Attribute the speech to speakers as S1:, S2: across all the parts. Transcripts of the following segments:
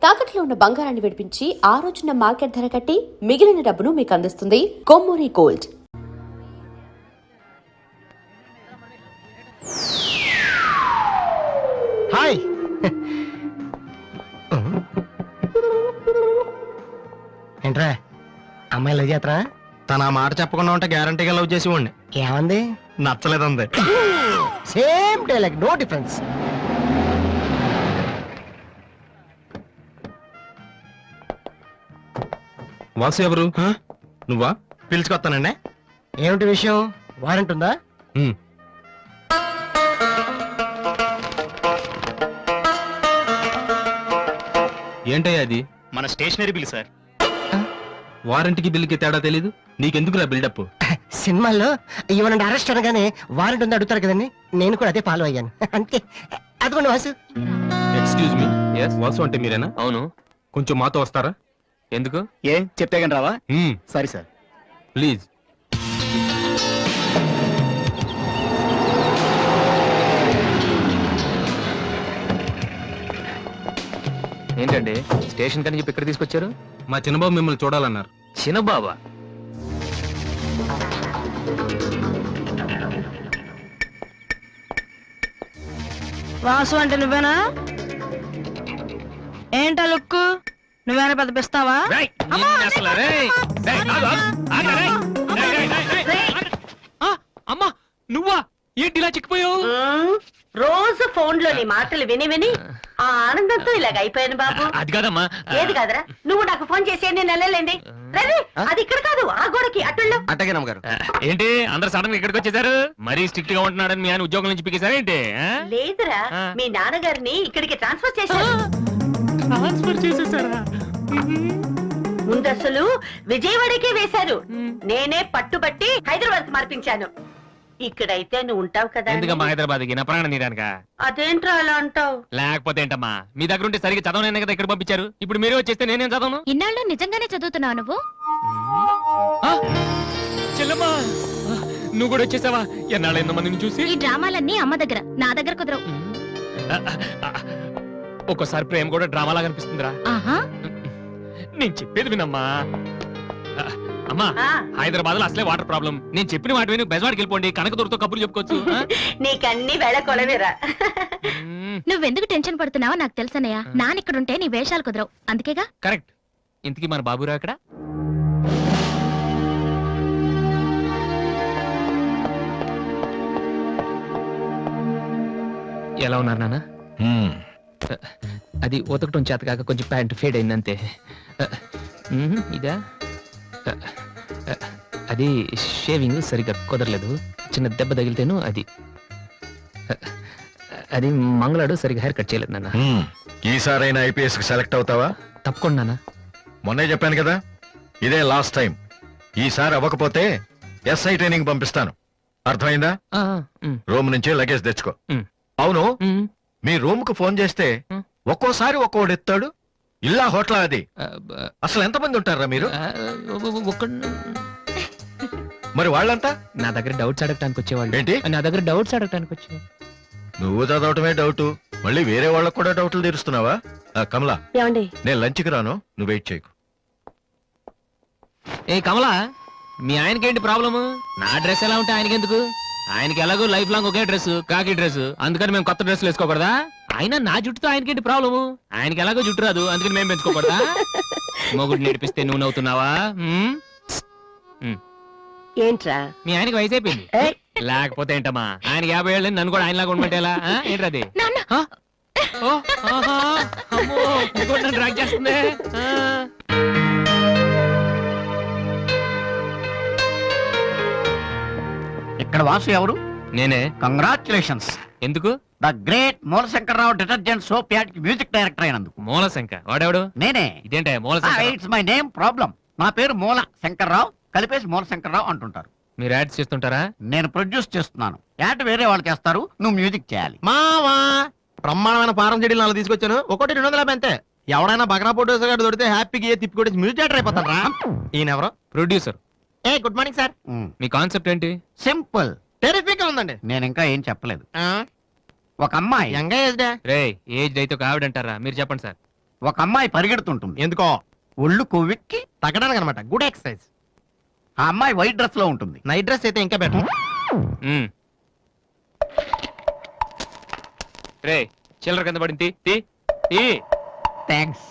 S1: తాకట్లో ఉన్న బంగారాన్ని విడిపించి ఆ రోజున మార్కెట్ ధర కట్టి మిగిలిన డబ్బును మీకు అందిస్తుంది కొమ్మూరి గోల్డ్.
S2: హాయ్. ఏంట్రా అమ్మాయి లవ్ చేతరా?
S3: తన ఆ మాట చెప్పకుండా ఉంటే గ్యారంటీగా లవ్ చేసి ఉండి.
S2: ఏమంది?
S3: నచ్చలేదంది.
S2: Same dialogue, no difference.
S3: Vasu ఎవరు? నువ్వా? పిలుచుకొస్తానండి.
S2: ఏమిటి విషయం? వారెంట్ ఉందా?
S3: ఏంటయ్యా అది?
S4: మన స్టేషనరీ బిల్ సార్.
S3: వారంటీకి బిల్లుకి తేడా తెలీదు నీకెందుకురా బిల్డప్?
S2: సినిమాల్లో ఇవ్వనండి అరెస్ట్ అనగానే వారెంట్ ఉందా అడుగుతారు కదండి, నేను కూడా అదే ఫాలో అయ్యాను. అంతే. అదిగోండి వాసు.
S3: ఎక్స్క్యూజ్ మీ, వాసు అంటే మీరేనా?
S4: అవును.
S3: కొంచెం మాతో వస్తారా?
S4: ఎందుకు? ఏ చెప్తే కానీ రావా? Sorry sir.
S3: ప్లీజ్.
S4: ఏంటండి స్టేషన్ కని చెప్పి ఇక్కడ తీసుకొచ్చారు?
S3: మా చిన్నబాబు మిమ్మల్ని చూడాలన్నారు.
S4: చిన్నబాబా?
S5: వాసు అంటే నువ్వేనా? ఏంటా లుక్కు? నువ్వేనా పెద్ద పిస్తావా?
S4: అమ్మా నువ్వా? ఏంటి ఇలా చిక్కిపోయావు?
S6: రోజు ఫోన్ లో నీ మాటలు విని విని ఆ ఆనందంతో ఇలాగ అయిపోయాను బాబు.
S4: అది కాదమ్మా.
S6: ఏది కాదరా, నువ్వు నాకు ఫోన్ చేసి నేను వెళ్ళలేండి. రవి, అది ఇక్కడ కాదు, ఆ గోడకి అటుల్లో.
S3: అట్టగే నమ్మగారు.
S4: ఏంటి అందరు సడన్ గా ఇక్కడికి వచ్చేసారు? మరీ స్ట్రిక్ట్ గా ఉంటున్నాడని మీ ఆయన ఉద్యోగం నుంచి పికేసారా ఏంటి?
S6: లేదురా, మీ నాన్నగారిని ఇక్కడికి ట్రాన్స్ఫర్ చేశారు.
S4: ట్రాన్స్ఫర్ చేసేసారా?
S6: ముందు అసలు విజయవాడకే వేశారు. నేనే పట్టుబట్టి హైదరాబాద్ మార్పించాను. ఇక్కడైతే నువ్వు ఉంటావు కదా.
S4: ఎందుకమ్మా హైదరాబాద్ కి? నా ప్రాణం తీయడానికా?
S6: అదేంట్రా అలా అంటావు?
S4: లేకపోతే ఏంటమ్మా, మీ దగ్గర ఉంటే సరిగ్గా చదవనే కదా ఇక్కడ పంపించారు. ఇప్పుడు మీరే వచ్చేస్తే నేనేం చదవను?
S5: ఇన్నాళ్ళు నిజంగానే చదువుతున్నావు నువ్వు?
S4: చెల్లమ్మా నువ్వు కూడా వచ్చేసావా? ఎన్నాళ్ళైందో మందిని చూసి.
S5: ఈ డ్రామాలన్నీ అమ్మ దగ్గర, నా దగ్గర కుదరవు.
S4: ఒక్కోసారి ప్రేమ కూడా డ్రామాలా కనిపిస్తుందిరా.
S5: ఆహా,
S4: నేను చెప్పేది వినమ్మా. అమ్మా, హైదరాబాద్ లో అసలే వాటర్ ప్రాబ్లం. నేను చెప్పిన మాట విని బెజవాడికి వెళ్ళిపోండి, కనకదుర్తో కబుర్లు చెప్పుకోవచ్చు.
S6: నీకన్నీ వేళ కొలవేరా.
S5: నువ్వెందుకు టెన్షన్ పడుతున్నావో నాకు తెలుసనయ్యా. నానిక్కడుంటే నీ వేషాలు కుదరవు, అందుకేగా.
S4: కరెక్ట్. ఇంతకీ మన బాబురా అక్కడ? ఎలా ఉన్నారు నాన్న? అది ఉతకటం చేత కాక కొంచెం ప్యాంట్ ఫేడ్ అయింది అంతే. ఇదా? అది షేవింగ్ సరిగ్గా కుదరలేదు, చిన్న దెబ్బ తగిలితేను. అది మంగళాడు సరిగ్గా హెయిర్ కట్ చేయలేదు నాన్న.
S7: ఈసారైనా ఐపీఎస్ కి సెలెక్ట్ అవుతావా?
S4: తప్పకుండా నాన్న.
S7: మొన్నే చెప్పాను కదా, ఇదే లాస్ట్ టైం. ఈసారి అవ్వకపోతే ఎస్ఐ ట్రైనింగ్ పంపిస్తాను. అర్థమైందా? రూమ్ నుంచి లగేజ్ తెచ్చుకో. అవును, మీ రూమ్ కు ఫోన్ చేస్తే ఒక్కోసారి ఒక్కోడు ఎత్తాడు. ఇల్లా హోటల్ అది? అసలు ఎంతమంది ఉంటారా మీరు? మరి వాళ్ళంతా
S4: నా దగ్గర డౌట్స్ అడగటానికి వచ్చేవాళ్ళు.
S7: ఏంటి?
S4: నా దగ్గర డౌట్స్ అడగటానికి వచ్చేవాళ్ళు.
S7: నువ్వు చదవటమే డౌట్, మళ్ళీ వేరే వాళ్ళకు కూడా డౌట్లు తీరుస్తున్నావా? కమలా,
S6: ఏమండి,
S7: నేను లంచ్కి రాను, నువ్వు వెయిట్ చేయకు.
S4: ఏ కమలా, మీ ఆయనకేంటి ప్రాబ్లము? నా డ్రెస్ ఎలా ఉంటే ఆయనకెందుకు? ఆయనకి ఎలాగో లైఫ్ లాంగ్ ఒకే డ్రెస్, కాకి డ్రెస్, అందుకని మేము కొత్త డ్రెస్లు వేసుకోకూడదా? ఆయన నా జుట్టుతో ఆయనకేంటి ప్రాబ్లము? ఆయనకి ఎలాగో జుట్టు రాదు, అందుకని మేము పెంచుకోకూడదా? మొగుడు నేర్పిస్తే నువ్వు నవ్వుతున్నావా?
S6: ఏంట్రా
S4: మీ ఆయనకి వయసు అయిపోయింది. లేకపోతే ఏంటమ్మా, ఆయనకి 50 ఏళ్ళు, నన్ను కూడా ఆయనలాగా ఉండమంటే ఎలా? ఏంటది? డ్రాక్ చేస్తుంది.
S8: ఇక్కడ వాసు ఎవరు?
S4: నేనే.
S8: కంగ్రాచులేషన్స్.
S4: ఎందుకు?
S8: The great Moolashankararao detergent soap ad కి మ్యూజిక్ డైరెక్టర్ అయినందుకు.
S4: మూలశంకర్ వాడెవడు?
S8: నేనే.
S4: ఇదేంటే Moolashankar?
S8: It's my name problem. నా పేరు మూల శంకర్రావు, కలిపేసి మూలశంకర్రావు అంటుంటారు.
S4: మీరు యాడ్స్ చేస్తుంటారా?
S8: నేను ప్రొడ్యూస్ చేస్తున్నాను. యాడ్ వేరే వాళ్ళు చేస్తారు, నువ్వు మ్యూజిక్ చేయాలి.
S3: మావా బ్రహ్మాండమైన పారం చెడీలు నాలుగు తీసుకొచ్చాను, ఒకటి 250 అంతే. ఎవడైనా బగ్రా ప్రొడ్యూసర్ గారు దొరికితే హ్యాపీగా తిప్పి కొట్టి మ్యూజిక్ డైరెక్టర్ అయిపోతాను రా. ఈయనెవరో?
S4: ప్రొడ్యూసర్.
S3: ఏ గుడ్ మార్నింగ్ సార్.
S4: మీ కాన్సెప్ట్ ఏంటి?
S8: సింపుల్,
S3: టెరిఫిక్ గా ఉందండి.
S8: నేను ఇంకా ఏం చెప్పలేదు. ఒక అమ్మాయి
S3: యంగ్ ఏజ్ డే.
S4: రే ఏజ్ అయితే ఒక ఆవిడ అంటారా? మీరు చెప్పండి సార్.
S8: ఒక అమ్మాయి పరిగెడుతుంటుంది
S3: ఎందుకో
S8: ఒళ్ళు కొవ్వెక్కి
S3: తగ్గడానికి అనమాట గుడ్ ఎక్సర్సైజ్.
S8: ఆ అమ్మాయి వైట్ డ్రెస్ లో ఉంటుంది.
S3: నైట్ డ్రెస్ అయితే ఇంకా బెటర్.
S4: రే చిల్లర కింద పడింది తీ, తీ.
S8: థ్యాంక్స్.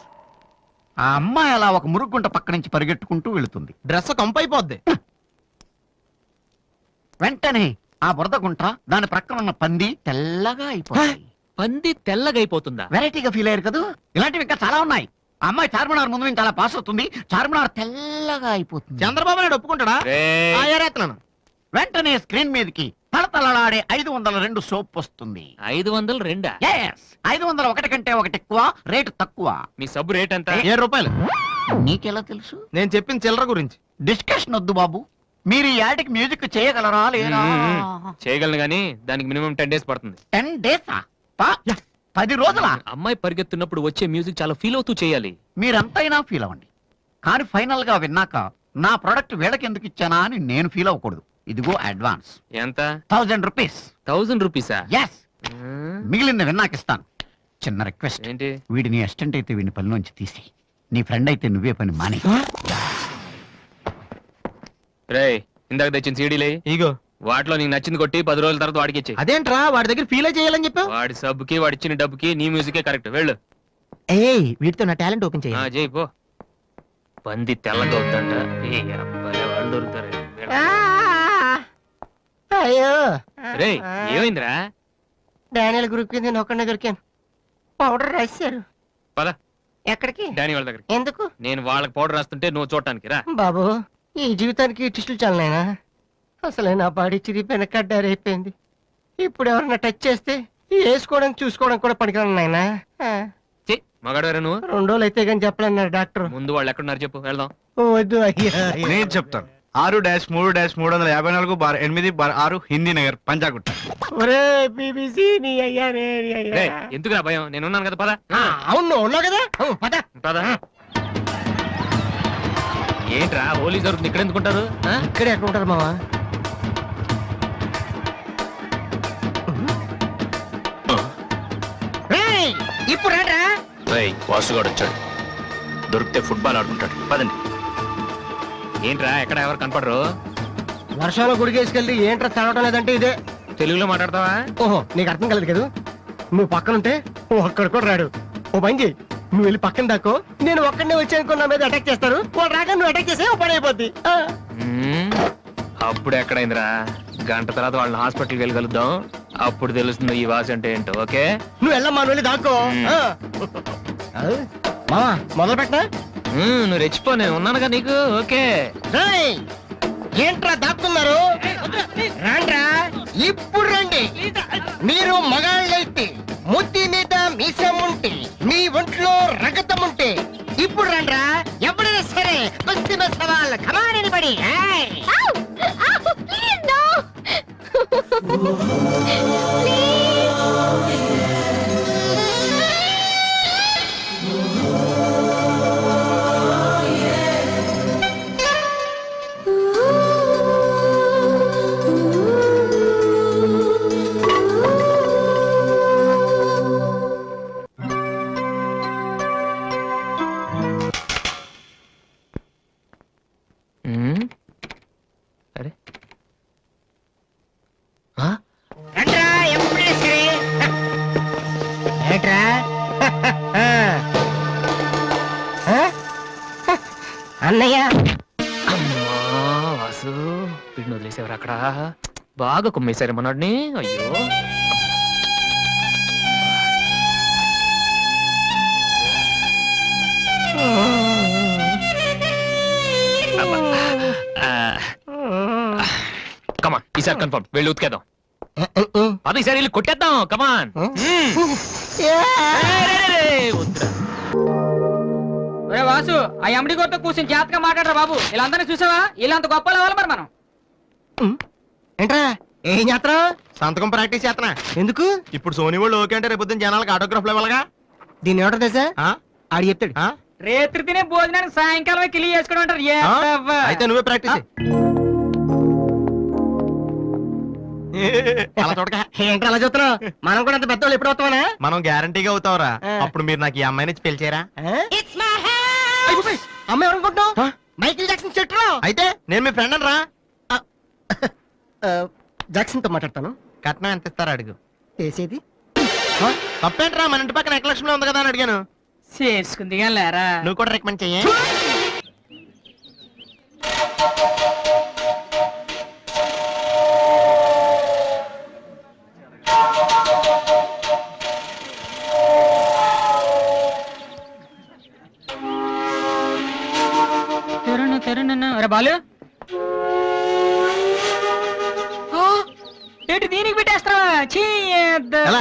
S8: ఆ అమ్మాయి అలా ఒక మురుగుంట పక్క నుంచి పరిగెట్టుకుంటూ వెళుతుంది.
S3: డ్రెస్ కంపైపోద్ది.
S8: వెంటనే ఆ బురద గుంట దాని ప్రక్కన ఉన్న పంది తెల్లగా అయిపోయింది.
S4: పంది తెల్లగైపోతుందా?
S8: వెరైటీగా ఫీల్ అయ్యారు కదా. ఇలాంటివి ఇంకా చాలా ఉన్నాయి. ఆ అమ్మాయి చార్మినార్ ముందు నుంచి అలా పాస్ అవుతుంది. చార్మినార్ తెల్లగా అయిపోతుంది.
S3: చంద్రబాబు నాయుడు ఒప్పుకుంటాడా?
S4: రేయ్.
S3: ఆ, ఏరేస్తున్నాను.
S8: వెంటనే స్క్రీన్ మీదకి తళతళలాడే 502 సోప్ వస్తుంది.
S4: 502?
S8: Yes, 501 కంటే ఒకటి ఎక్కువ, రేటు తక్కువ.
S4: మీ సబ్బు రేట్ ఎంత?
S3: 7 రూపాయలు.
S8: నీకెలా తెలుసు?
S3: నేను చెప్పిన చిల్లర గురించి.
S8: డిస్కషన్ వద్దు బాబు. మీరు ఈ యాడ్కి మ్యూజిక్ చేయగలరా లేదా?
S4: చేయగలను గానీ దానికి మినిమం 10 days పడుతుంది.
S8: 10 days 10 రోజుల.
S4: అమ్మాయి పరిగెత్తున్నప్పుడు వచ్చే మ్యూజిక్ చాలా ఫీల్ అవుతూ చేయాలి.
S8: మీరంతైనా ఫీల్ అవ్వండి, కానీ ఫైనల్ గా విన్నాక నా ప్రొడక్ట్ వీళ్ళకి ఎందుకు ఇచ్చానా అని నేను ఫీల్ అవ్వకూడదు. ఇదిగో అడ్వాన్స్
S4: ఎంత?
S8: 1000 రూపీస్.
S4: 1000 రూపీసా?
S8: ఎస్, మిగిలింది విన్నాక ఇస్తాను. చిన్న రిక్వెస్ట్,
S4: ఏంటి?
S8: వీడి నీ అసిస్టెంట్ అయితే వీడిని పనిలోంచి తీసి, నీ ఫ్రెండ్ అయితే నువ్వే పని మాని.
S4: రేయ్ ఇందాక తెచ్చిన సీడీలే
S3: ఇగో
S4: వాటిలో నీకు నచ్చింది కొట్టి 10 రోజుల తర్వాత వాడికి ఇచ్చే.
S3: అదేంట్రా వాడి దగ్గర ఫీల్ చేయాలని చెప్పావు?
S4: వాడి సబ్బుకి వాడి ఇచ్చిన డబ్బుకి నీ మ్యూజికే కరెక్ట్. వెళ్ళు.
S3: ఏయ్ వీటితో నా టాలెంట్ ఓపెన్
S4: ఆ, చేయి పో. పంది తెల్లగా అవుతుంట. ఏ అబ్బాయి వాళ్ళు దొరుకుతారు. వెళ్ళు.
S2: అయ్యో
S4: రేయ్ ఏమైందిరా?
S2: డానియల్ గ్రూప్ కి నేను ఒక్కడే దొరికాను. పౌడర్ రాశారు.
S4: పద
S2: ఎక్కడికి?
S4: డానీ వాళ్ళ దగ్గరికి.
S2: ఎందుకు
S4: నేను వాళ్ళకి పౌడర్ రాస్తుంటే నువ్వు చూడటానికి రా.
S2: బాబు? ఈ జీవితానికి టిస్టులు చాలనైనా. అసలే నా బాడీ చిరిగిపోయిన కడ్డారైపోయింది. ఇప్పుడు ఎవరన్నా టచ్ చేస్తే వేసుకోవడం చూసుకోవడం కూడా పనికిరాను నాయనా.
S4: చెయ్ మగాడు నువ్వు.
S2: 2 రోజులు అయితే కానీ చెప్పలేన్నారు డాక్టర్.
S4: ముందు వాళ్ళు ఎక్కడున్నారు చెప్పు, వెళ్దాం.
S2: వద్దు అయ్యా.
S9: నేను చెప్తాను. 6-3-353-8/6 హిందీ నగర్ పంజాగుట్ట.
S2: ఒరే బీబీసీ నీ అయ్యా నీ అయ్యా.
S4: రేయ్, ఎందుకురా భయం? నేను ఉన్నాను కదా. పద
S2: అవును ఉన్నావు కదా. పద
S4: పద. ఏంట్రా హోలీ జరుగుతుంది ఇక్కడ ఎందుకుంటారు?
S2: ఇక్కడే ఎక్కడ ఉంటారు మావా? ఇప్పుడు రాడ్రా.
S4: వాసుగాడు వచ్చాడు. దొరికితే ఫుట్బాల్ ఆడుకుంటాడు. పదండి. ఏంట్రా ఎక్కడ ఎవరు కనపడరు?
S2: వర్షంలో గుడికేసుకెళ్ళి ఏంట్రా చదవటం లేదంటే ఇదే.
S4: తెలుగులో మాట్లాడతావా?
S2: ఓహో నీకు అర్థం కలదు కదా. నువ్వు పక్కనుంటే ఒక్కడు కూడా రాడు. ఓ పని చేయి, నువ్వు వెళ్ళి పక్కన దాకో. నేను ఒక్కడనే వచ్చానుకో నా మీద అటాక్ చేస్తారు. వాడు రాగా నువ్వు అటాక్ చేసే పని అయిపోద్ది.
S4: అప్పుడు ఎక్కడైందిరా? గంట తర్వాత వాళ్ళని హాస్పిటల్కి వెళ్ళి కలుద్దాం. అప్పుడు తెలుస్తుంది ఈ వాసి అంటే ఏంటో. ఓకే
S2: నువ్వు వెళ్ళమ్మా, నువ్వు వెళ్ళి దాకో. మావా మొదలు పెట్టా.
S4: నువ్వు రెచ్చిపో, నేను ఉన్నానుగా నీకు. ఓకే
S2: ఏంట్రా దాక్కున్నారు? రాండ్రా, ఇప్పుడు రండి. మీరు మగాళ్ళైతే, ముద్ది మీద మీసం ఉంటే, మీ ఒంట్లో రగతం ఉంటే ఇప్పుడు రండ్రా. ఎవరైనా సరే కుస్తీ సవాల్ కమాని పడి.
S4: అరే
S2: రండ్రా, ఎప్పుడైనా సరే. ఏంట్రా? అన్నయ్య
S4: అమ్మా వాసు, వీడిని వదిలేసేవారు అక్కడ. బాగా కుమ్మేశారు మనోడిని. అయ్యో కమాన్, ఈసారి కన్ఫర్మ్. వెళ్ళి ఉతికేద్దాం. అది ఈసారి వెళ్ళి కొట్టేద్దాం. కమాన్.
S10: ఒరే వాసు, ఆ ఎమ్డి గోతో కూర్చొని జాతగా మాట్లాడరా బాబు. వీళ్ళందరినీ చూసావా? వీళ్ళంత గొప్ప అవ్వాలి మరి మనం.
S2: ఏంట్రా ఏం చేస్తారా?
S3: సంతకం ప్రాక్టీస్ చేస్తున్నా.
S2: ఎందుకు?
S3: ఇప్పుడు సోనీ వాళ్ళు ఓకే అంటే రేపు జనాలకు ఆటోగ్రాఫ్లు ఇవ్వాలగా.
S2: దీన్ని ఏమంటారు తెలుసా?
S3: ఆ?
S2: ఆడు చెప్తాడు.
S3: ఆ?
S10: రేత్రి తినే భోజనానికి సాయంకాలం కిలి చేసుకోవడం అంటారు. ఏ
S3: ఆ?
S10: అవ్వ.
S3: అయితే నువ్వే ప్రాక్టీస్ చెయ్. అలా చూడక
S2: ఏంటి అలా చూస్తున్నావు? మనం కూడా అంత పెద్దవాళ్ళు ఎప్పుడు అవుతామనా?
S3: మనం గ్యారంటీగా అవుతావురా
S2: ఆ.
S3: అప్పుడు మీరు నాకు ఈ అమ్మాయిని ఇచ్చి పెళ్లి చేయరా
S2: అమ్మాయి ఎవరనుకుంటున్నావు? మైకిల్ జాక్సన్ చెట్టు.
S3: అయితే నేను మీ ఫ్రెండ్ రా
S2: జాక్సన్ తో మాట్లాడతాను.
S3: కట్నం ఎంత ఇస్తారా అడుగు
S2: చేసేది
S3: తప్పేంట్రా మన ఇంటి పక్కన ఎక్లక్ష్మి ఉంది కదా అని అడిగాను
S10: చేసుకుంది కానీ లేరా
S3: నువ్వు కూడా రికమెండ్ చెయ్యి
S10: అరే బాలు ఆ, ఏంటి దీనికి పెట్టేస్తావా
S3: ఎలా?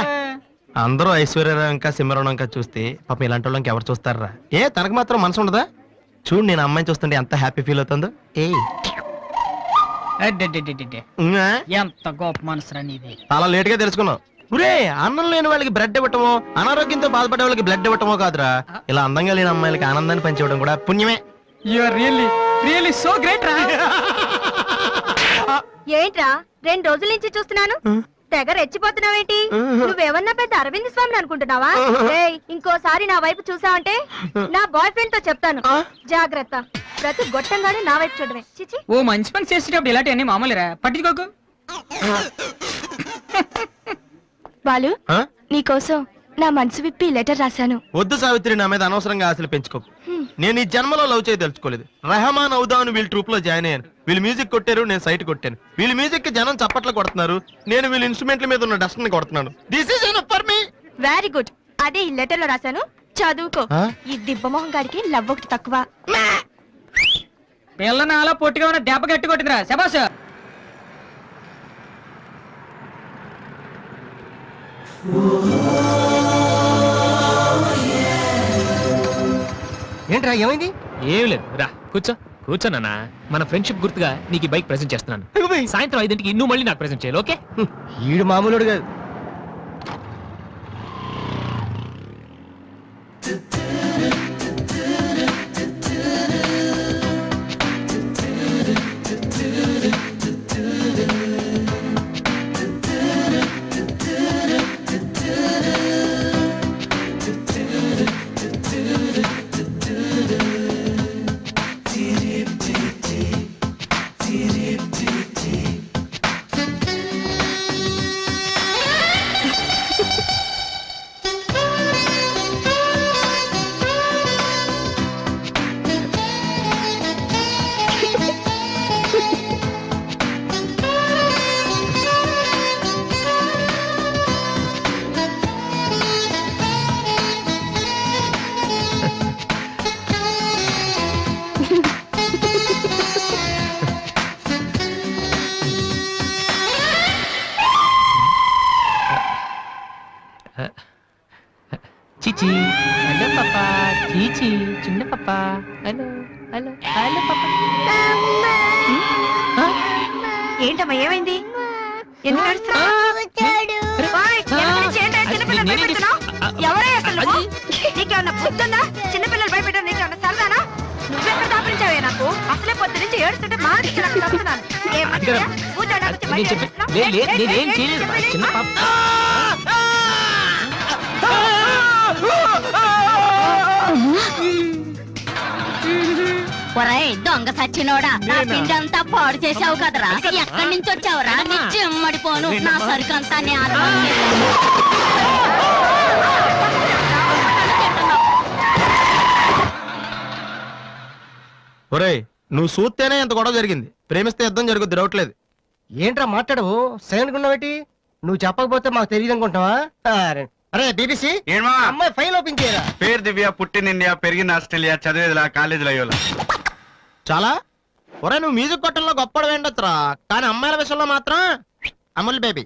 S3: అందరూ ఐశ్వర్యరావు ఇంకా సింహరావు ఇంకా చూస్తే పాపం ఇలాంటి వాళ్ళకి ఎవరు చూస్తారా ఏ తనకు మాత్రం మనసు ఉండదా చూడు నేను అమ్మాయిని చూస్తుంటే ఎంత హ్యాపీ ఫీల్ అవుతుందో ఏ ఉమ్మా?
S10: ఎంత గొప్ప మనసురా నీది.
S3: చాలా లేట్ గా తెలుసుకున్నావు ఒరే అన్నం లేని వాళ్ళకి బ్లడ్ ఇవ్వటమో అనారోగ్యంతో బాధపడే వాళ్ళకి బ్లడ్ ఇవ్వటమో కాదురా ఇలా అందంగా లేని అమ్మాయిలకి ఆనందాన్ని పంచివ్వడం కూడా పుణ్యమే
S10: you are really so great రా.
S5: ఏంట్రా 2 రోజుల నుంచి చూస్తున్నాను తెగ రెచ్చిపోతున్నావేంటి నువ్వేమన్నా పెద్ద అరవింద్ స్వామిని అనుకుంటున్నావా ఏయ్, ఇంకోసారి నా వైపు చూసావంటే నా బాయ్ ఫ్రెండ్ తో చెప్తాను జాగ్రత్త ప్రతి గొట్టంగానే నా వైపు చూడమే చిచి
S10: ఓ మంచి పని చేసేటప్పుడు ఇలాంటివన్నీ మామూలురా పట్టించుకోకు.
S5: బాలు
S3: ఆ?
S5: నీకోసం నా మనసు విప్పి లెటర్ రాశాను
S3: వద్దు సావిత్రి నా మీద అనవసరంగా ఆశలు పెంచుకోకు నేను ఈ జన్మలో లవ్ చేయ తెలుసుకోలేదు రెహమాన్ అవుదామని వీళ్ళ ట్రూప్ లో జాయిన్ అయ్యాను వీళ్ళు మ్యూజిక్ కొట్టారు నేను సైట్ కొట్టాను వీళ్ళ మ్యూజిక్ కి జనం చప్పట్లు కొడుతున్నారు నేను వీళ్ళ ఇన్స్ట్రుమెంట్ల మీద ఉన్న డస్ట్ ని కొడుతున్నాను this is enough for me
S5: very good అదే ఈ లెటర్ లో రాశాను చదువుకో
S3: ఆ?
S5: ఈ దిబ్బమోహం గారికి లవ్ ఒకటి తక్కువ
S10: పిల్లని అలా పొట్టిగా ఉన్న దెబ్బ గట్టి కొట్టిందిరా శబాస్.
S2: ఏంట్రా ఏమైంది?
S4: ఏం లేదు రా కూర్చోనన్నా మన ఫ్రెండ్షిప్ గుర్తుగా నీకు ఈ బైక్ ప్రెజెంట్ చేస్తున్నాను సాయంత్రం 5ంటికి నువ్వు మళ్ళీ నాకు ప్రెజెంట్ చేయాలి ఓకే
S2: ఈడు మామూలుడు కాదు.
S4: చీచి హలో పాపా చీచి చిన్న పాపా హలో హలో హలో పాపా
S6: ఏంటమ్మా ఏమైంది? ఎందుకు ఏడుస్తున్నావ్? ఓయ్, ఎవరి నుంచి ఏంటి చిన్నపిల్లలు భయపెడుతున్నావ్? ఎవరే అసలు నువ్వు? నీకేమన్నా బుద్ధుందా? చిన్నపిల్లలు భయపెట్టడం నీకేమన్నా సరదానా? నువ్వెక్కడ దాపరించావే నాకు? అసలే పొద్దు నుంచి ఏడుస్తుంటే మానేసి నాకు తప్పుతున్నాను. ఏం మంచిదా? కూర్చోడానికి వచ్చి బయట ఏడుస్తున్నావ్?
S4: నేనేం చేయలేదు చిన్న పాప
S5: ఒరేయ్ దొంగ సచ్చినోడా నా పిండి అంతా పాడు చేసావు కదరా ఎక్కడి నుంచి వచ్చావురా నీ చెమ్మడిపోను నా సరుకంతా నే
S3: ఒరేయ్ నువ్వు చూస్తేనే ఎంత గొడవ జరిగింది ప్రేమిస్తే యుద్ధం జరుగుద్ది డౌట్లేదు
S2: ఏంట్రా మాట్లాడవు సైలెంట్ ఉన్నావేటి? నువ్వు చెప్పకపోతే మాకు తెలియదు అనుకుంటావా? అరే బీబీసీ
S9: ఏమా
S2: అమ్మాయి ఫైల్ ఓపెన్ చేయరా.
S9: పేరు దివ్య, పుట్టిన ఇండియా, పెరిగిన ఆస్ట్రేలియా, చదివేదిలా కాలేజీలో అయ్యోలా.
S3: చాలా ఒరే నువ్వు మ్యూజిక్ కొట్టంలో గొప్పడు వేండొచ్చురా కానీ అమ్మాయిల విషయంలో మాత్రం అమూల్ బేబీ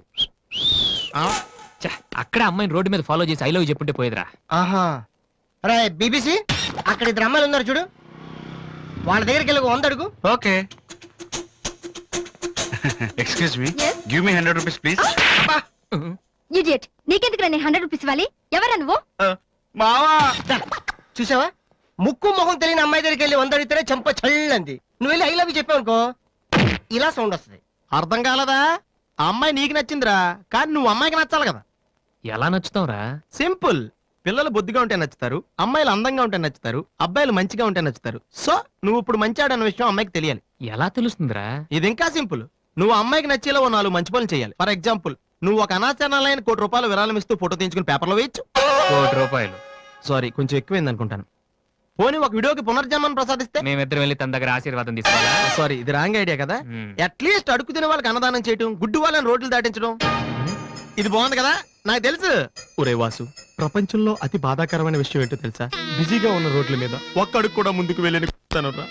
S4: అక్కడ అమ్మాయిని రోడ్డు మీద ఫాలో చేసి ఐ లవ్ చెప్పుంటే పోయేదిరా
S2: ఆహా. అరే బీబీసీ అక్కడ 2 అమ్మాయిలు ఉన్నారు చూడు, వాళ్ళ దగ్గరికి వెళ్ళి 100 అడుగు.
S9: Okay excuse me, give me 100 rupees please.
S5: Idiot నీకెందుకు నేను 100 రూపీస్ ఇవ్వాలి ఎవరా నువ్వు
S9: మావా
S2: చూసావా, ముక్కు మొహం తెలియని అమ్మాయి దగ్గరికి వెళ్ళి 100 అడిగితేనే చెంప చల్లంది. నువ్వు వెళ్ళి ఐ లవ్ చెప్పావు అనుకో ఇలా సౌండ్ వస్తుంది.
S3: అర్థం కాలదా ఆ అమ్మాయి నీకు నచ్చిందిరా, కానీ నువ్వు అమ్మాయికి నచ్చాలి కదా.
S4: ఎలా నచ్చుతావురా?
S3: సింపుల్. పిల్లలు బొద్దుగా ఉంటే నచ్చుతారు, అమ్మాయిలు అందంగా ఉంటే నచ్చుతారు, అబ్బాయిలు మంచిగా ఉంటే నచ్చుతారు. సో నువ్వు ఇప్పుడు మంచాడన్న విషయం అమ్మాయికి తెలియాలి.
S4: ఎలా తెలుస్తుందిరా?
S3: ఇది ఇంకా సింపుల్. నువ్వు అమ్మాయికి నచ్చేలా ఓ 4 మంచి పనులు చేయాలి. ఫర్ ఎగ్జాంపుల్, నువ్వు ఒక అనాచరణలైన ₹1,00,00,000 విరాళం ఇస్తూ ఫోటో తీయించుకుని పేపర్లో వేయచ్చు.
S4: ₹1,00,00,000?
S3: సారీ, కొంచెం ఎక్కువైంది అనుకుంటాను. పోనీ ఒక వీడియోకి పునర్జన్మను ప్రసాదిస్తే?
S4: మేమిద్దరం వెళ్ళి తన దగ్గర ఆశీర్వాదం తీసుకోవాలా?
S3: సారీ, ఇది రాంగ్ ఐడియా కదా. అట్లీస్ట్ అడుగు తినే వాళ్ళకి అన్నదానం చేయటం, గుడ్డు వాళ్ళని రోడ్లు దాటించడం, ఇది బాగుంది కదా. నాకు తెలుసు. ఒరే వాసు, ప్రపంచంలో అతి బాధాకరమైన విషయం ఏంటో తెలుసా? బిజీగా ఉన్న రోడ్ల మీద ఒక్క అడుగు కూడా ముందుకు వెళ్ళని కూర్చున్నానురా.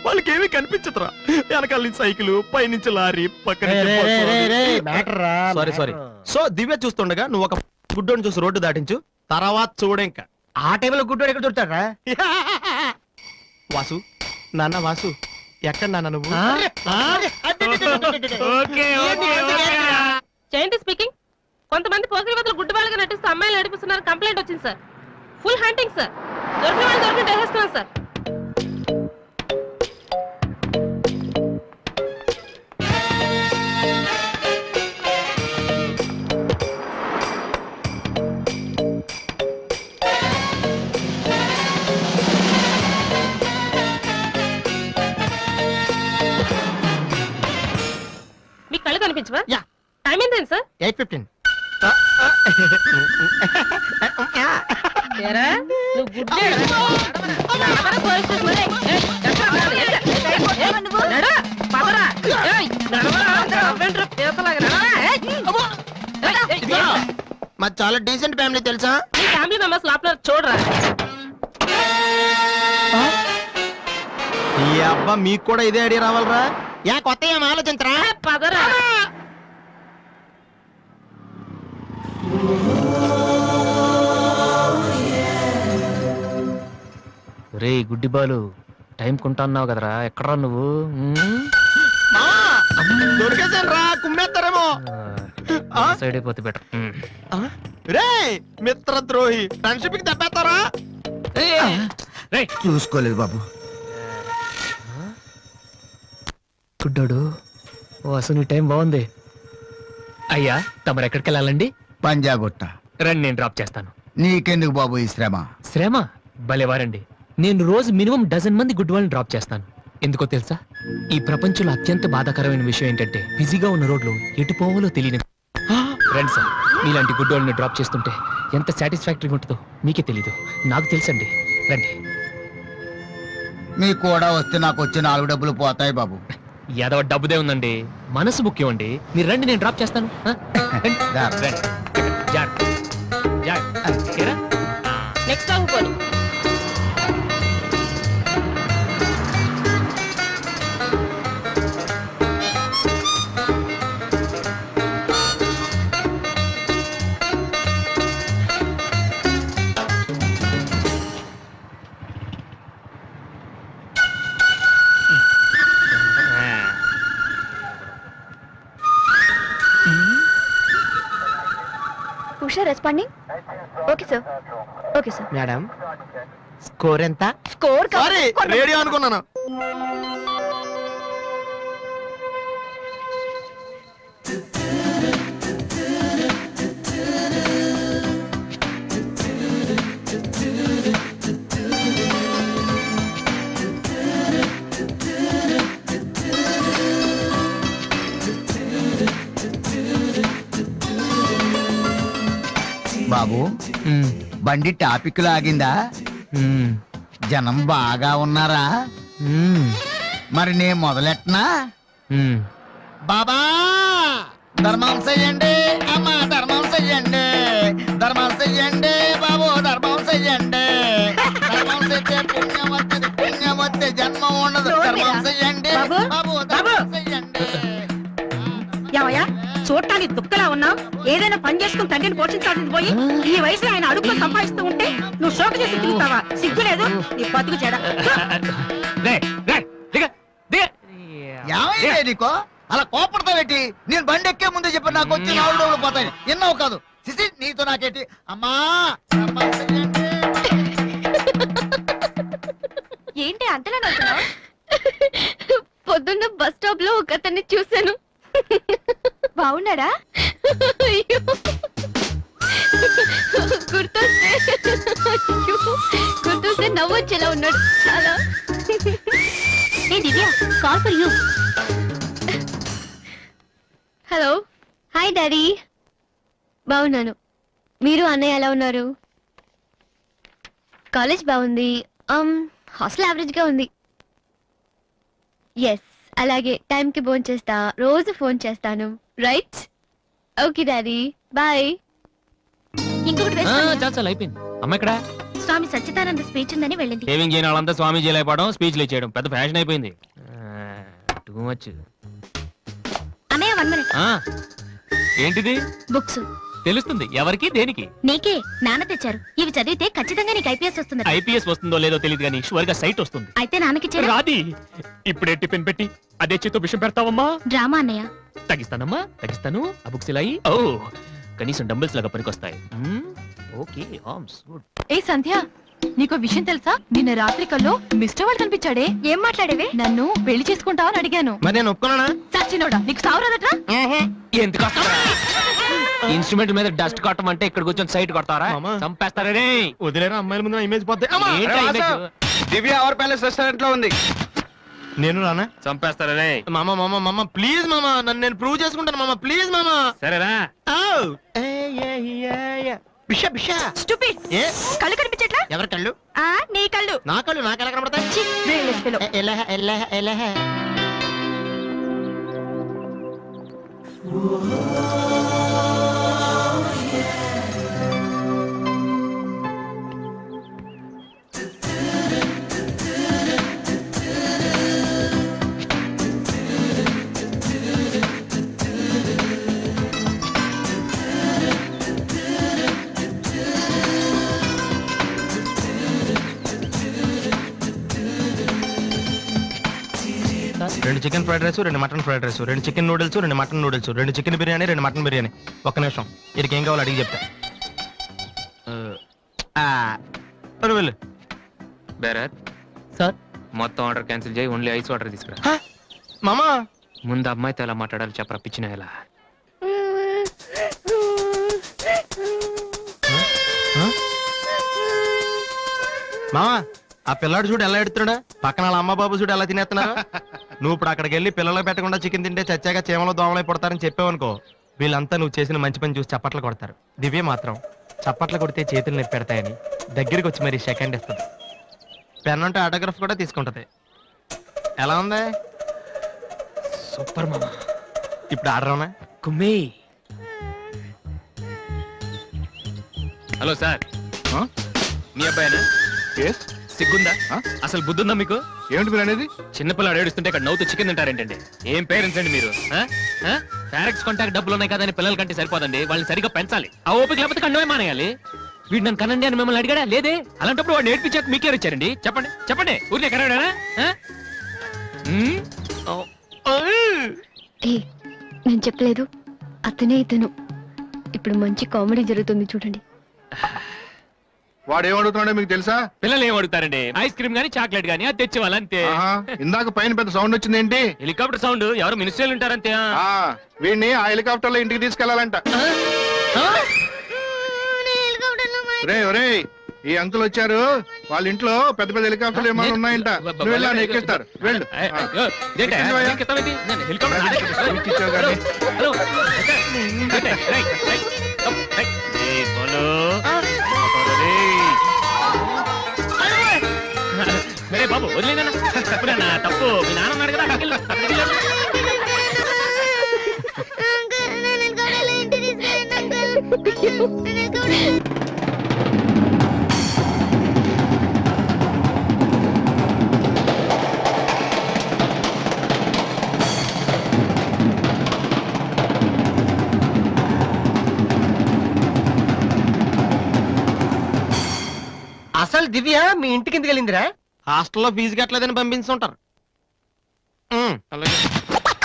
S3: వాళ్ళకి ఏమీ కనిపించదురా. వెనకాల నుంచి సైకిల్, పైనుంచి లారీ, పక్కన సారీ. సో దివ్య చూస్తుండగా నువ్వు ఒక గుడ్డోని చూసి రోడ్డు దాటించు, తర్వాత చూడేంకా.
S2: ఆ టైంలో గుడ్డోడు ఎక్కడ దొరుకుతాడా?
S3: వాసు, నాన్న వాసు, ఎక్కడ నాన్న నువ్వు?
S11: జయంతి స్పీకింగ్. కొంతమంది పోకిరి వదలు గుడ్డు వాళ్ళగా నటిస్తూ అమ్మాయిలు నడిపిస్తున్నారు. కంప్లైంట్ వచ్చింది సార్. Full hunting sir. దొరికిన వాళ్ళు దొరికిన వేసేస్తున్నాం సార్. మీకు కళ్ళు కనిపించవా?
S2: యా.
S11: టైం ఏంటండి సార్?
S2: 8:15.
S11: ఏరా, నువ్వు గుడ్డే నడవరా పోలీస్ స్టేషన్ లో. ఏయ్, ఎక్కడ పోవాలి? నడు, పదరా. ఏయ్, నడవరా. అవ్వేంట్రా పేసలాగా నడవరా. ఏయ్, అమ్మో. ఏయ్, ఏయ్,
S2: మాది చాలా డీసెంట్ ఫ్యామిలీ తెలుసా?
S11: మీ ఫ్యామిలీ మెంబర్స్ లోపల చూడరా.
S3: ఈ అబ్బా, మీకు కూడా ఇదే ఐడియా రావాలరా?
S2: యా, కొత్త ఏం ఆలోచించరా?
S11: పదరా.
S4: రే గుడ్డి బాలు, టైం కొంటా అన్నావు కదరా, ఎక్కడ్రా నువ్వు?
S3: దొరికేసాను రా, కుమ్మేస్తారేమో.
S4: సైడ్ అయిపోతే బెటర్.
S3: రే మిత్రద్రోహి, ఫ్రెండ్షిప్ కి తప్పేస్తారా?
S2: చూసుకోలేదు బాబు.
S4: గుడ్డోడు, ఓ అసలు నీ టైం బాగుంది. అయ్యా, తమరు ఎక్కడికి వెళ్ళాలండి?
S2: పంజాగుట్ట.
S4: రండి, నేను డ్రాప్ చేస్తాను.
S2: నీకెందుకు బాబు ఈ శ్రమ?
S4: శ్రమ భలేవారండి. నేను రోజు మినిమం 12 మంది గుడ్ వాళ్ళని డ్రాప్ చేస్తాను. ఎందుకో తెలుసా? ఈ ప్రపంచంలో అత్యంత బాధాకరమైన విషయం ఏంటంటే బిజీగా ఉన్న రోడ్లు ఎటు పోవాలో తెలియని. రండి సార్, మీలాంటి గుడ్ వాళ్ళని డ్రాప్ చేస్తుంటే ఎంత సాటిస్ఫాక్టరీగా ఉంటుందో మీకే తెలీదు, నాకు తెలుసండి. రండి.
S2: మీకు కూడా వస్తే నాకు వచ్చే 4 డబ్బులు పోతాయి బాబు.
S4: ఏదో డబ్బుదే ఉందండి, మనసు ముఖ్యం అండి. మీరు రండి, నేను డ్రాప్ చేస్తాను. రండి. జాగ్రత్త. జాగ్రత్త.
S11: నెక్స్ట్ ఆగుకోండి.
S5: Usha responding. Okay sir. Okay sir.
S2: Madam, score ఎంత?
S5: స్కోర్
S3: సారీ, రేడియో అనుకున్నాను.
S2: బాబు, బండి టాపిక్ లాగిందా? జనం బాగా ఉన్నారా? మరి నేను మొదలెట్టనా? బాబా, ధర్మం చెయ్యండి అమ్మా, ధర్మం చెయ్యండి, ధర్మం చెయ్యండి బాబు, ధర్మం చెయ్యండి. ధర్మం చేస్తే పుణ్యం వస్తుంది, పుణ్యం వస్తే జన్మ ఉండదు. ధర్మం చెయ్యండి బాబు, ధర్మం చెయ్యండి.
S6: ఏమయ్యా, చూడటానికి దుఃఖలా ఉన్నావు. ఏదైనా పని చేసుకుని తండ్రిని పోషించాల్సింది పోయి ఈ వయసులో ఆయన అడుగులు సంపాదిస్తూ ఉంటే నువ్వు షోక చేసి తిరుగుతావా? సిగ్గు లేదు నీ బతుకు చెడ.
S2: ఏమైంది నీకో అలా కోపడతావేటి? నేను బండి ఎక్కే ముందే చెప్పి నాకు వచ్చి 4 డబ్బులు పోతాయి. ఎన్నో కాదు సిసి, నీతో నాకేటి? అమ్మా,
S5: ఏంటి అంతలా నవ్వుతున్నావ్? పొద్దున్న బస్ స్టాప్ లో ఒక అతన్ని చూశాను. బాగున్నాడా?
S1: గుర్తొస్తే నవ్వొచ్చేలా ఉన్నాడు చాలా. ఏ Divya, call for you. Hello, hi daddy. బాగున్నాను. మీరు అన్నయ్య ఎలా ఉన్నారు? కాలేజ్ బాగుంది. హాస్టల్ యావరేజ్ గా ఉంది. ఎస్, అలాగే టైంకి ఫోన్ చేస్తా, రోజు ఫోన్ చేస్తాను. రైట్? Okay daddy, bye. ఇంకొకటి వేసుకోండి.
S4: చాలు చాలు అయిపోయింది. అమ్మ ఇక్కడ
S1: స్వామి సచ్చిదానంద స్పీచ్ ఉందని వెళ్ళింది.
S4: సేవింగ్ చేయని వాళ్ళంతా స్వామీజీ అయిపోవడం, స్పీచ్లు ఇచ్చేయడం పెద్ద ఫ్యాషన్ అయిపోయింది. Too much.
S1: అన్నయ్య 1 minute.
S4: ఏంటిది?
S1: బుక్స్.
S4: తెలుస్తుంది ఎవరికి దేనికి?
S1: నీకే, నాన్న తెచ్చారు. ఇవి చదివితే ఖచ్చితంగా నీకు ఐపీఎస్ వస్తుంది.
S4: ఐపీఎస్ వస్తుందో లేదో తెలియదు కానీ షువర్ గా సైట్ వస్తుంది.
S1: అయితే నాన్నకి
S4: రాది ఇప్పుడే టిఫిన్ పెట్టి అదే చేతో విషయం పెడతావమ్మా.
S1: డ్రామా అన్నయ్య.
S4: తగ్గిస్తానమ్మా, తగ్గిస్తాను. ఆ బుక్స్ ఇలా ఓ కనీసం డంబుల్స్ లాగా పనికొస్తాయి. Okay, arms good.
S6: ఏ సంధ్య, నీకో విషయం తెలుసా? నిన్న రాత్రి కల్లో మిస్టర్ వాళ్ళు కనిపించాడే.
S5: ఏం మాట్లాడేవి?
S6: నన్ను పెళ్లి చేసుకుంటావని అడిగాను.
S3: మరి నేను ఒప్పుకున్నానా?
S6: సచ్చినోడా, నీకు సావరాదట్రా?
S4: ఎందుకు ఇన్స్ట్రుమెంట్ మీద డస్ట్ కొట్టం అంటే ఇక్కడ కూర్చొని సైట్ కొడతారా?
S3: మామా.
S4: చంపేస్తారా రే.
S3: వదిలేరా, అమ్మాయిల ముందు ఇమేజ్ పోతే.
S4: ఏంటి ఆ image?
S9: Divya our palace restaurant లో ఉంది.
S3: నేను రానా?
S4: చంపేస్తారా రే.
S3: మామ మామ మామ ప్లీజ్ మామ, నన్ను నేను ప్రూవ్ చేసుకుంటాను మామ, ప్లీజ్ మామ.
S4: సరేరా.
S3: బిషా బిషా.
S5: Stupid.
S3: ఏ
S5: కళ్ళు కనిపించట్లా?
S3: ఎవరి కళ్ళు?
S5: నీ కళ్ళు.
S3: నా కళ్ళు నాకు ఎలా కనబడతాయి? ఎలా ఎలా ఎలా? రెండు చికెన్ ఫ్రైడ్ రైస్, రెండు మటన్ ఫ్రైడ్ రైస్, రెండు చికెన్ నూడిల్స్, రెండు మటన్ నూడిల్స్, రెండు చికెన్ బిర్యానీ, రెండు మటన్ బిర్యానీ. ఒక్క నిమిషం, వీరికి ఏం కావాలో అడిగి చెప్తా. వెళ్ళు.
S4: బేరత్ సార్, మొత్తం ఆర్డర్ క్యాన్సిల్ చేయి, ఓన్లీ ఐస్ వాటర్ తీసుకురా.
S3: మామా
S4: ముందు అమ్మాయితో ఎలా మాట్లాడాలి చెప్పరా, పిచ్చిన ఎలా.
S3: మామా, ఆ పిల్లాడు చూడు ఎలా ఎడుతున్నాడా, పక్కన వాళ్ళ అమ్మ బాబు చూడు ఎలా తినేస్తున్నారా. నువ్వు ఇప్పుడు అక్కడికి వెళ్ళి పిల్లలకు పెట్టకుండా చికెన్ తింటే చచ్చాక చీమలో దోమలై పడతారని చెప్పావనుకో, వీళ్ళంతా నువ్వు చేసిన మంచి పని చూసి చప్పట్లు కొడతారు. దివ్య మాత్రం చప్పట్లు కొడితే చేతులు నొప్పి పెడతాయని దగ్గరికి వచ్చి మరి సెకండ్ ఇస్తుంది. పెన్ అంటే ఆటోగ్రాఫ్ కూడా తీసుకుంటది. ఎలా ఉంది?
S4: సూపర్ మామా.
S3: ఇప్పుడు ఆర్డర్ అవునా?
S4: కుమ్మి. హలో సార్, మీ అబ్బాయినా? సిగ్గుందా? అసలు బుద్ధుందా మీకు?
S9: ఏమిటి మీరు అనేది?
S4: చిన్నపిల్లాడు ఏడుస్తుంటే ఇక్కడ నవ్వుతూ చికెన్ తింటారేంటండి? ఏం పేరెంట్స్ అండి మీరు? ఫారెక్స్ కాంటాక్ట్ డబ్బులు ఉన్నాయి కదా అని పిల్లల కంటే సరిపోదండి, వాళ్ళని సరిగ్గా పెంచాలి. ఆ ఓపిక లేకపోతే కండమే మానేయాలి. వీడు నన్ను కనండి అని మిమ్మల్ని అడిగాడా? లేదే. అలాంటప్పుడు వాడు నేర్పించాక మీకే వచ్చారండి. చెప్పండి చెప్పండి, ఊరికే కనడానా?
S1: నేను చెప్పలేదు, అతనే ఇతను. ఇప్పుడు మంచి కామెడీ జరుగుతుంది చూడండి.
S9: వాడు ఏమడుగుతున్నాడో మీకు తెలుసా?
S4: పిల్లలు ఏం అడుగుతారండి? ఐస్ క్రీమ్ గానీ చాక్లెట్ గానీ అది తెచ్చేవాళ్ళు అంతే.
S9: ఇందాక పైన పెద్ద సౌండ్ వచ్చింది ఏంటి?
S4: Helicopter sound. ఎవరు మినిస్టర్లు ఉంటారంతే.
S9: వీడిని ఆ హెలికాప్టర్ లో ఇంటికి తీసుకెళ్లాలంట. రే ఈ అంకుల్ వచ్చారు, వాళ్ళ ఇంట్లో పెద్ద పెద్ద హెలికాప్టర్లు ఏమైనా ఉన్నాయంట. నువ్వు వెళ్ళాను ఎక్కిస్తారు. వెళ్ళు.
S4: బాబు వదిలేనా? తప్పు. మీ నాన్న ఉన్నాడు కదా, అక్కడికి వెళ్ళు.
S2: అసలు దివ్య మీ ఇంటికి ఎందుకు వెళ్ళిందిరా?
S3: హాస్టల్లో ఫీజు కట్టలేదని పంపించుంటారు.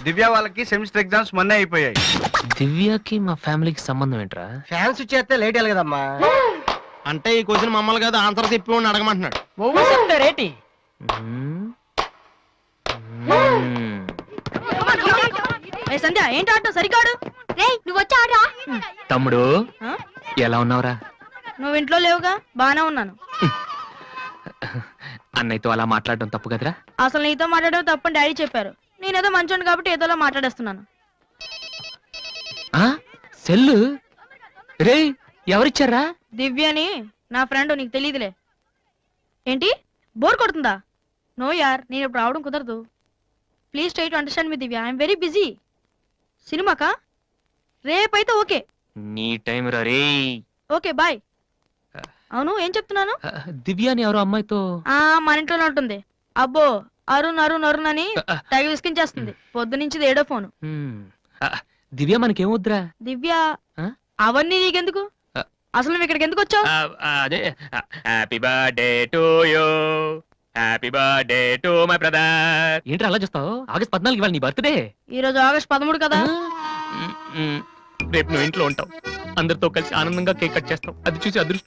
S9: దివ్య వాళ్ళకి సెమిస్టర్ ఎగ్జామ్స్ మొన్నే అయిపోయాయి.
S4: దివ్యకి మా ఫ్యామిలీకి సంబంధం ఏంట్రా?
S2: ఫ్యాన్స్ చేస్తే లేట్ కదమ్మా.
S3: అంటే ఈ క్వశ్చన్ మమ్మల్ని కాదు, ఆన్సర్ చెప్పి అడగమంటున్నాడు.
S11: ఏ సంధ్య ఏంటి ఆటో సరికాడు
S5: రేయ్ నువ్వు వచ్చి ఆడరా.
S4: తమ్ముడు
S11: ఆ?
S4: ఎలా ఉన్నావురా?
S11: నువ్వు ఇంట్లో లేవుగా బానే ఉన్నాను.
S4: అన్నయ్యతో అలా మాట్లాడడం తప్పు కదరా?
S11: అసలు నీతో మాట్లాడడం తప్పని డాడీ చెప్పారు. నేనేదో మంచోండి కాబట్టి ఏదోలా మాట్లాడేస్తున్నాను.
S4: ఆ సెల్లు రే ఎవరిచ్చారా?
S11: దివ్యని నా ఫ్రెండ్, నీకు తెలియదులే. ఏంటి బోర్ కొడుతుందా? నో యార్, నేను ఇప్పుడు రావడం కుదరదు. Please try to understand me Divya, I'm very busy. సినిమాకా? రేపైతే ఓకే.
S4: నీ టైం రా రే.
S11: Okay bye. అవును ఏం చెప్తున్నాను?
S4: దివ్య అని ఎవరో అమ్మాయితో
S11: ఆ మన ఇంట్లోనే ఉంటుంది. అబ్బో అరుణ్ అరుణ్ అరుణ్ అని తెగ విసికించేస్తుంది. పొద్దు నుంచి ఏడో ఫోను.
S4: దివ్య మనకేమొద్దురా?
S11: దివ్య
S4: ఆ?
S11: అవన్నీ నీకెందుకు? అసలు నువ్వు ఇక్కడికి ఎందుకు వచ్చావు?
S4: అదే happy birthday to you, happy birthday to my brother. ఏంటి అలా చూస్తావు? ఆగస్ట్ 14 ఇవాళ నీ బర్త్డే.
S11: ఈ రోజు ఆగస్ట్ 13 కదా.
S4: రేపు నువ్వు ఇంట్లో ఉంటావు, అందరితో కలిసి ఆనందంగా కేక్ కట్ చేస్తావు. అది చూసి అదృష్టం